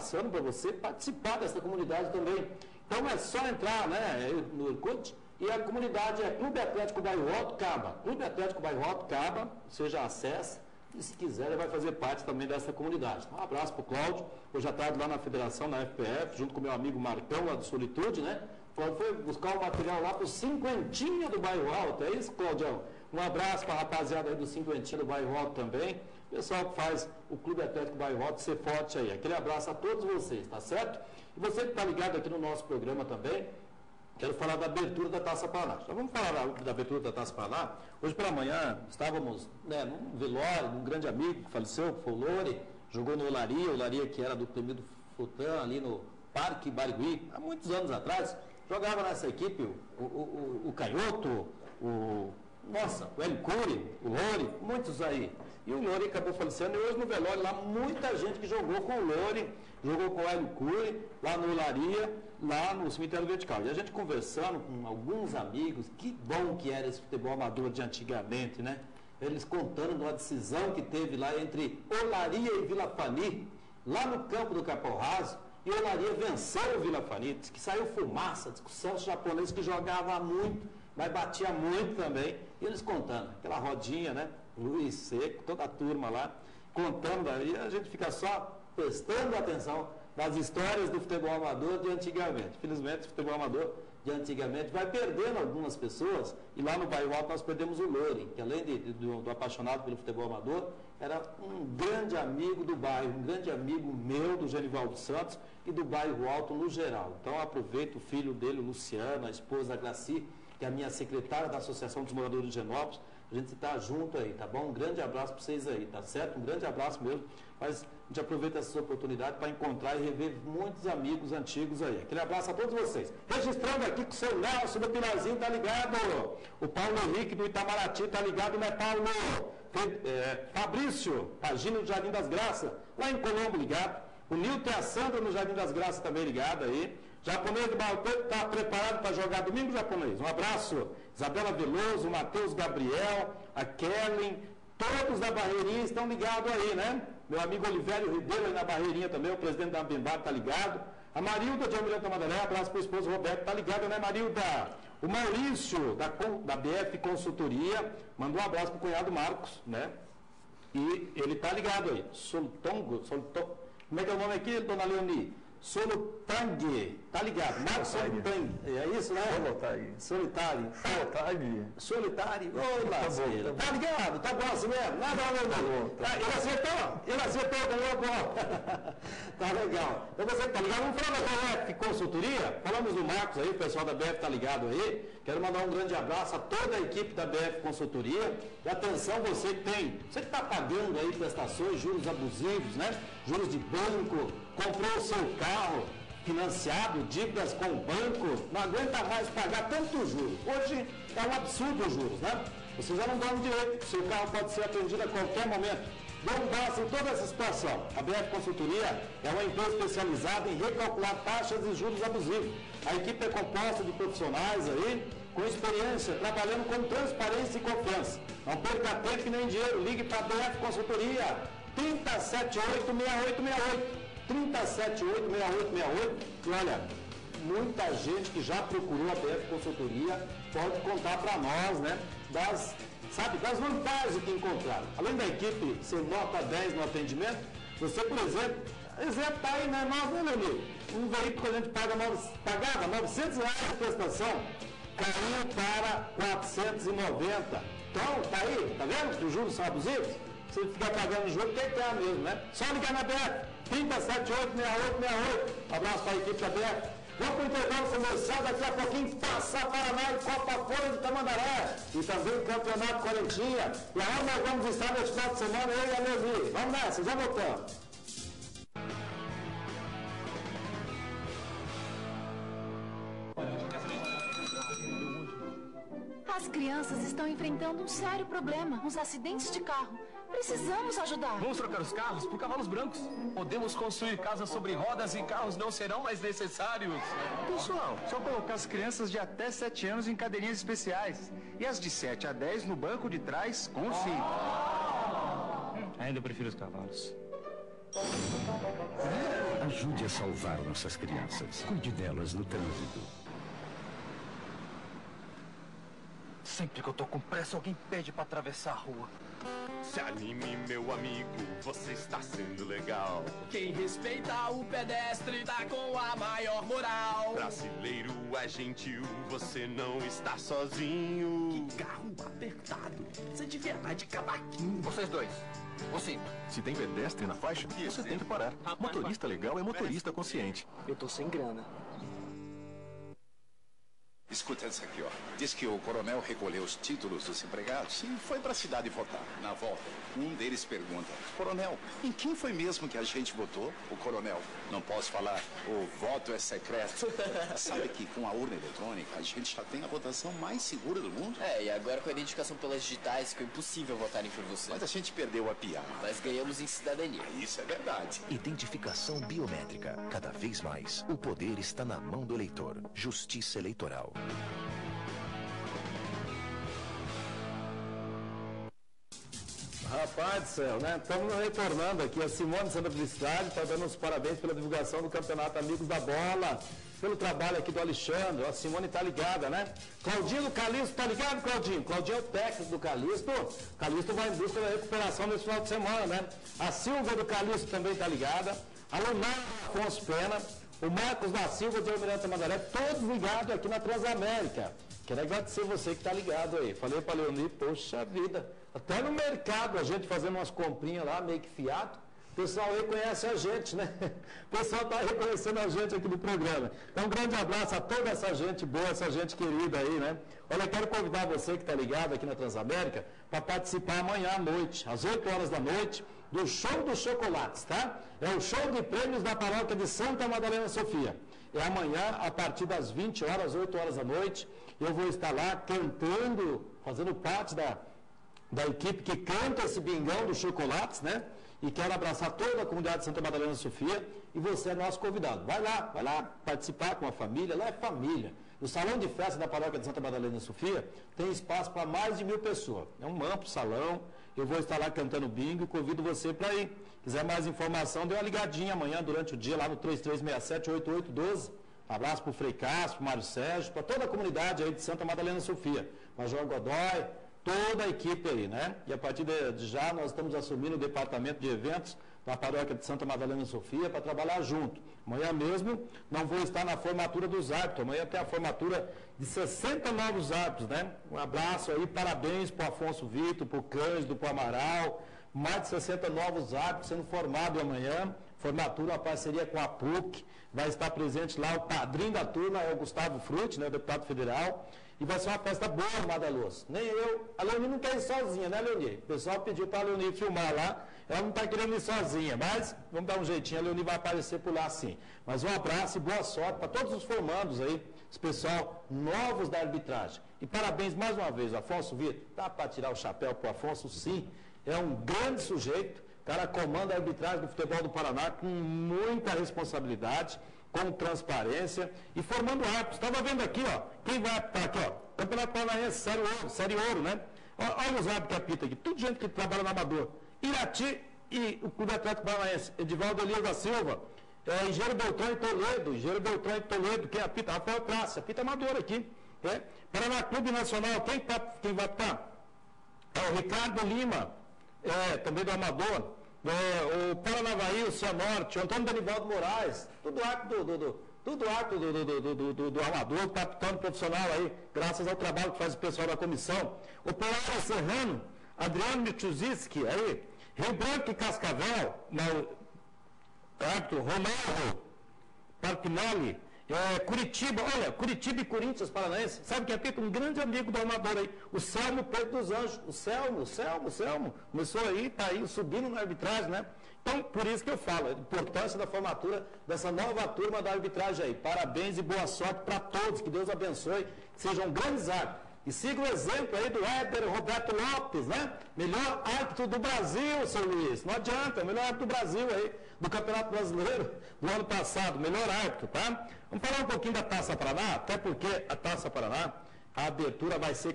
passando para você participar dessa comunidade também. Então é só entrar, né, no Orkut, e a comunidade é Clube Atlético Bairro Alto Caba. Clube Atlético Bairro Alto Caba, você já acessa, e se quiser ele vai fazer parte também dessa comunidade. Um abraço para o Cláudio, hoje à tarde lá na federação, na FPF, junto com meu amigo Marcão, lá do Solitude, né? Quando foi buscar o material lá para o cinquentinha do Bairro Alto, é isso, Claudião? Um abraço para a rapaziada aí do cinquentinha do Bairro Alto também. Pessoal que faz o Clube Atlético Bairro Alto ser forte aí. Aquele abraço a todos vocês, tá certo? E você que está ligado aqui no nosso programa também, quero falar da abertura da Taça Paraná. Já vamos falar da abertura da Taça Paraná. Hoje pela manhã estávamos, né, num velório, num grande amigo que faleceu, que foi o Lore, jogou no Olaria que era do temido Futan, ali no Parque Barigui, há muitos anos atrás. Jogava nessa equipe o Canhoto, o Hélio Cury, o Lore, muitos aí. E o Lore acabou falecendo, e hoje no velório lá, muita gente que jogou com o Lore, jogou com o Hélio Cury, lá no Olaria, lá no cemitério vertical. E a gente conversando com alguns amigos, que bom que era esse futebol amador de antigamente, né? Eles contando de uma decisão que teve lá entre Olaria e Vila Fani, lá no campo do Capão Raso, e Olaria venceu o Vila Fani, diz que saiu fumaça, discussão japonês que jogava muito, mas batia muito também, e eles contando, aquela rodinha, né? Luiz Seco, toda a turma lá, contando, aí a gente fica só prestando atenção nas histórias do futebol amador de antigamente. Infelizmente, o futebol amador de antigamente vai perdendo algumas pessoas, e lá no Bairro Alto nós perdemos o Lore, que além do apaixonado pelo futebol amador, era um grande amigo do bairro, um grande amigo meu, do Genivaldo Santos, e do Bairro Alto no geral. Então aproveito o filho dele, o Luciano, a esposa a Graci, que é a minha secretária da Associação dos Moradores de Genópolis. A gente está junto aí, tá bom? Um grande abraço para vocês aí, tá certo? Um grande abraço mesmo. Mas a gente aproveita essa oportunidade para encontrar e rever muitos amigos antigos aí. Aquele abraço a todos vocês. Registrando aqui com o seu Nelson do Pilarzinho, tá ligado? O Paulo Henrique do Itamaraty, tá ligado, né, Paulo? Fabrício, Pagino do Jardim das Graças, lá em Colombo, ligado. O Nilton e a Sandra no Jardim das Graças também ligado aí. Japonês do Balcão está preparado para jogar domingo, japonês? Um abraço. Isabela Veloso, o Matheus Gabriel, a Kellen, todos da Barreirinha estão ligados aí, né? Meu amigo Olivério Ribeiro aí na Barreirinha também, o presidente da Ambembar está ligado. A Marilda de Almirante Tamandaré, abraço para o esposo Roberto, está ligado, né, Marilda? O Maurício, da BF Consultoria, mandou um abraço para o cunhado Marcos, né? E ele está ligado aí. Soltongo, como é que é o nome aqui, dona Leoni? Solutang, tá ligado? Marcos Solutang, é isso, né? Solitário. Solitário. Ô, lasqueira. Tá ligado? Tá bom assim mesmo? Nada, meu. Ele acertou, ganhou a bola. Tá legal. Então você que tá ligado, vamos falar da BF Consultoria? Falamos do Marcos aí, o pessoal da BF tá ligado aí. Quero mandar um grande abraço a toda a equipe da BF Consultoria. E atenção, você que está pagando aí prestações, juros abusivos, né? Juros de banco, comprou o seu carro financiado, dívidas com o banco, não aguenta mais pagar tanto juros. Hoje é um absurdo os juros, né? Você já não dorme direito, seu carro pode ser atendido a qualquer momento. Não basta em toda essa situação. A BF Consultoria é uma empresa especializada em recalcular taxas e juros abusivos. A equipe é composta de profissionais aí, com experiência, trabalhando com transparência e confiança. Não perca tempo e nem dinheiro, ligue para a BF Consultoria, 3078-6868. 3078-6868. E olha, muita gente que já procurou a BF Consultoria pode contar para nós, né, das vantagens que encontraram. Além da equipe ser nota 10 no atendimento, você, por exemplo, está aí, né, nós, né, meu amigo? Um veículo que a gente pagava R$900 de prestação, caiu para 490. Então, tá aí, tá vendo que os juros são abusivos? Se ficar pagando o juro, tem que ter mesmo, né? Só ligar na BF, 3078-6868. Abraço para a equipe da BF. Vamos para o intervalo comercial, daqui a pouquinho passa Paraná e Copa Folha de Tamandaré. E também o Campeonato Corentinha. E aí nós vamos estar nesse final de semana, eu e a Levi. Vamos nessa, já voltamos. As crianças estão enfrentando um sério problema, uns acidentes de carro. Precisamos ajudar. Vamos trocar os carros por cavalos brancos. Podemos construir casas sobre rodas e carros não serão mais necessários. Pessoal, só colocar as crianças de até 7 anos em cadeirinhas especiais. E as de 7 a 10 no banco de trás com o cinto. Ainda prefiro os cavalos. Ajude a salvar nossas crianças. Cuide delas no trânsito. Sempre que eu tô com pressa, alguém pede pra atravessar a rua. Se anime, meu amigo, você está sendo legal. Quem respeita o pedestre tá com a maior moral. Brasileiro é gentil, você não está sozinho. Que carro apertado, você devia estar de cavaquinho. Vocês dois, o cinto. Se tem pedestre na faixa, você tem que parar. Motorista legal é motorista consciente. Eu tô sem grana. Escuta isso aqui, ó. Diz que o coronel recolheu os títulos dos empregados e foi para a cidade votar. Na volta, um deles pergunta: Coronel, em quem foi mesmo que a gente votou? O coronel: não posso falar, o voto é secreto. Sabe que com a urna eletrônica a gente já tem a votação mais segura do mundo? É, e agora com a identificação pelas digitais ficou impossível votarem por você. Mas a gente perdeu a piada. Mas ganhamos em cidadania. Isso é verdade. Identificação biométrica. Cada vez mais, o poder está na mão do eleitor. Justiça Eleitoral. Rapaz do céu, né? Estamos retornando aqui. A Simone Santa Felicidade está dando os parabéns pela divulgação do Campeonato Amigos da Bola, pelo trabalho aqui do Alexandre. A Simone está ligada, né? Claudinho do Calixto, tá ligado, Claudinho? Claudinho é o técnico do Calixto. Calixto vai em busca da recuperação nesse final de semana, né? A Silva do Calixto também está ligada. A Leonardo Afonso Pena, o Marcos da Silva de Almirante Tamandaré, todos ligados aqui na Transamérica. Quero agradecer você que está ligado aí. Falei para a Leoni, poxa vida, até no mercado a gente fazendo umas comprinhas lá, meio que fiado, o pessoal reconhece a gente, né? O pessoal está reconhecendo a gente aqui no programa. Então, um grande abraço a toda essa gente boa, essa gente querida aí, né? Olha, eu quero convidar você que está ligado aqui na Transamérica para participar amanhã à noite, às 8 horas da noite, do Show dos Chocolates, tá? É o show de prêmios da paróquia de Santa Madalena Sofia. É amanhã, a partir das 20 horas, 8 horas da noite. Eu vou estar lá cantando, fazendo parte da equipe que canta esse bingão dos chocolates, né? E quero abraçar toda a comunidade de Santa Madalena Sofia. E você é nosso convidado. Vai lá participar com a família. Lá é família. O salão de festa da paróquia de Santa Madalena Sofia tem espaço para mais de 1000 pessoas. É um amplo salão. Eu vou estar lá cantando bingo e convido você para ir. Quiser mais informação, dê uma ligadinha amanhã durante o dia lá no 3367-8812. Um abraço para o Frei Castro, para o Mário Sérgio, para toda a comunidade aí de Santa Madalena Sofia. Major Godoy, toda a equipe aí, né? E a partir de já nós estamos assumindo o departamento de eventos da paróquia de Santa Madalena Sofia para trabalhar junto. Amanhã mesmo não vou estar na formatura dos árbitros. Amanhã tem a formatura de 60 novos árbitros, né? Um abraço aí, parabéns para o Afonso Vitor, para o Cândido, para o Amaral. Mais de 60 novos árbitros sendo formados amanhã. Formatura, uma parceria com a PUC. Vai estar presente lá o padrinho da turma, é o Gustavo Frutti, né, o deputado federal. E vai ser uma festa boa, Armada Luz. Nem eu. A Leoni não quer ir sozinha, né, Leoni? O pessoal pediu para a Leoni filmar lá. Ela não está querendo ir sozinha, mas vamos dar um jeitinho. A Leoni vai aparecer por lá sim. Mas um abraço e boa sorte para todos os formandos aí, os pessoal novos da arbitragem. E parabéns mais uma vez, Afonso Vitor. Dá para tirar o chapéu para o Afonso, sim. É um grande sujeito. O cara comanda a arbitragem do futebol do Paraná com muita responsabilidade, com transparência e formando árbitros. Estava vendo aqui, ó, quem vai apitar aqui, ó, Campeonato Paranaense, Série Ouro, né? Olha os árbitros que apitam aqui, tudo gente que trabalha no Amador. Irati e o Clube Atlético Paranaense, Edivaldo Elias da Silva, Engenheiro Beltrão e Toledo, quem apita? Rafael Trace, apita Amador aqui. Paraná Clube Nacional, quem vai apitar? É o Ricardo Lima, também do Amador. O Paranavaí, o Cianorte, o Antônio Danivaldo Moraes, tudo árbitro do Amador, capitão profissional aí, graças ao trabalho que faz o pessoal da comissão. O Polara Serrano, Adriano Michuzinski, aí, Rio Branco e Cascavel, árbitro Ronaldo Parpinelli, Curitiba, olha, Curitiba e Corinthians Paranaense, sabe quem apita? Um grande amigo do Amador aí, o Selmo Pedro dos Anjos, o Selmo, começou aí, está aí subindo na arbitragem, né? Então, por isso que eu falo, a importância da formatura dessa nova turma da arbitragem aí. Parabéns e boa sorte para todos, que Deus abençoe, que sejam grandes árbitros. E siga o exemplo aí do Éder Roberto Lopes, né? Melhor árbitro do Brasil, seu Luiz. Não adianta, o melhor árbitro do Brasil aí, do Campeonato Brasileiro do ano passado, melhor árbitro, tá? Vamos falar um pouquinho da Taça Paraná, até porque a Taça Paraná, a abertura vai ser